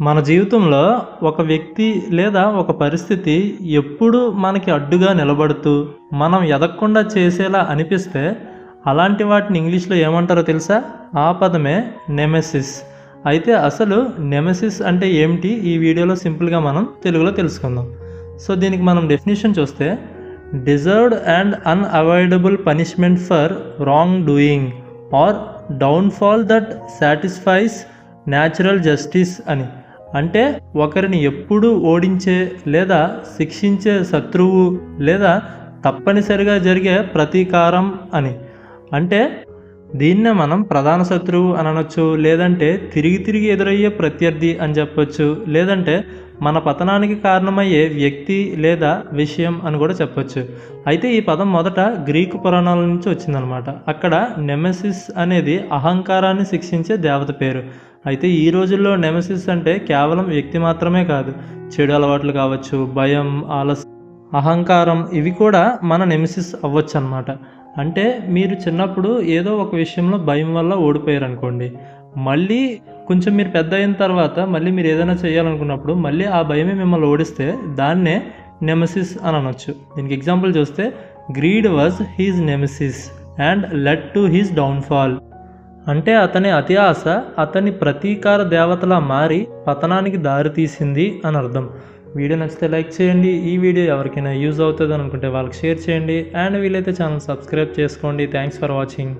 మన జీవితంలో ఒక వ్యక్తి లేదా ఒక పరిస్థితి ఎప్పుడు మనకి అడ్డుగా నిలబడుతూ మనం ఎదగకుండా చేసేలా అనిపిస్తే అలాంటి వాటిని ఇంగ్లీష్లో ఏమంటారో తెలుసా? ఆ పదమే నెమెసిస్. అయితే అసలు నెమెసిస్ అంటే ఏమిటి ఈ వీడియోలో సింపుల్గా మనం తెలుగులో తెలుసుకుందాం. సో దీనికి మనం డెఫినేషన్ చూస్తే, deserved and unavoidable punishment for wrong doing or downfall that satisfies natural justice అని. అంటే ఒకరిని ఎప్పుడూ ఓడించే లేదా శిక్షించే శత్రువు లేదా తప్పనిసరిగా జరిగే ప్రతీకారం అని. అంటే దీన్నే మనం ప్రధాన శత్రువు అని అనొచ్చు, లేదంటే తిరిగి ఎదురయ్యే ప్రత్యర్థి అని చెప్పొచ్చు, లేదంటే మన పతనానికి కారణమయ్యే వ్యక్తి లేదా విషయం అని కూడా చెప్పొచ్చు. అయితే ఈ పదం మొదట గ్రీకు పురాణాల నుంచి వచ్చిందనమాట. అక్కడ నెమెసిస్ అనేది అహంకారాన్ని శిక్షించే దేవత పేరు. అయితే ఈ రోజుల్లో నెమెసిస్ అంటే కేవలం వ్యక్తి మాత్రమే కాదు, చెడు అలవాట్లు కావచ్చు, భయం, ఆలస్యం, అహంకారం, ఇవి కూడా మన నెమెసిస్ అవ్వచ్చు అనమాట. అంటే మీరు చిన్నప్పుడు ఏదో ఒక విషయంలో భయం వల్ల ఓడిపోయారు అనుకోండి, మళ్ళీ కొంచెం మీరు పెద్ద అయిన తర్వాత మళ్ళీ మీరు ఏదైనా చేయాలనుకున్నప్పుడు మళ్ళీ ఆ భయమే మిమ్మల్ని ఓడిస్తే దాన్నే నెమెసిస్ అని అనొచ్చు. దీనికి ఎగ్జాంపుల్ చూస్తే, greed was his nemesis and led to his downfall. అంటే అతని అతి ఆశ అతని ప్రతీకార దేవతలా మారి పతనానికి దారి తీసింది అని అర్థం. వీడియో నచ్చితే లైక్ చేయండి. ఈ వీడియో ఎవరికైనా యూజ్ అవుతుంది అనుకుంటే వాళ్ళకి షేర్ చేయండి. అండ్ వీలైతే ఛానల్ సబ్స్క్రైబ్ చేసుకోండి. Thanks for watching.